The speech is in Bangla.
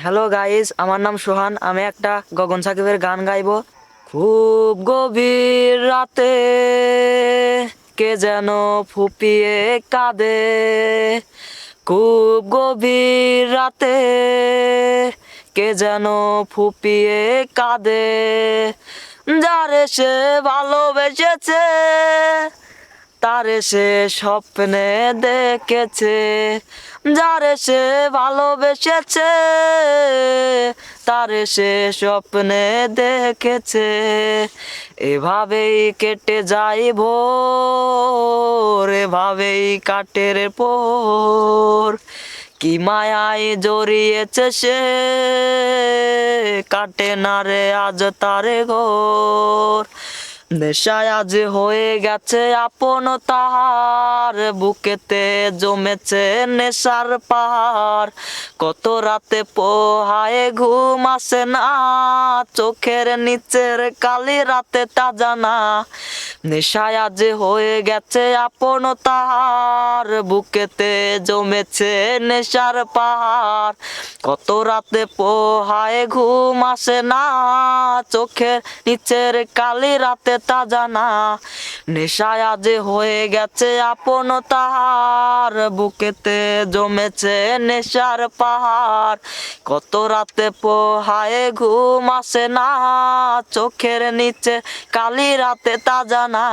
হ্যালো গাইস, আমার নাম সোহান। আমি একটা গগন সাকিবের গান গাইবো। খুব গভীর রাতে কে যেন ফুপিয়ে কাঁদে। খুব গভীর রাতে কে যেন ফুপিয়ে কাঁদে। যারে সে ভালোবেসেছে তারে সে স্বপ্নে দেখেছে। যারে সে ভালোবেসেছে তারে সে স্বপ্নে দেখেছে। এভাবেই কেটে যায় ভোর, এভাবেই কাটে রে পোর। কি মায়ায় জড়িয়েছে সে, কাটে না রে আজ তারে ঘোর। নেশায় আজ হয়ে গেছে আপন তাহার, বুকেতে জমেছে নেশার পাহাড়। কত রাতে পোহায় ঘুম আসে না, চোখের নিচের কালি রাতে তা জানা। নেশায় আজ হয়ে গেছে আপন তাহার, বুকেতে জমেছে নেশার পাহাড়। কত রাতে পোহায় ঘুম আসে না, চোখের নিচের কালি রাতে তা জানা। নেশায় আজ হয়ে গেছে আপন তাহার, বুকেতে জমেছে নেশার পাহাড়। কত রাতে পোহায় ঘুম আসে না, চোখের নিচে কালি রাতে তা জানা।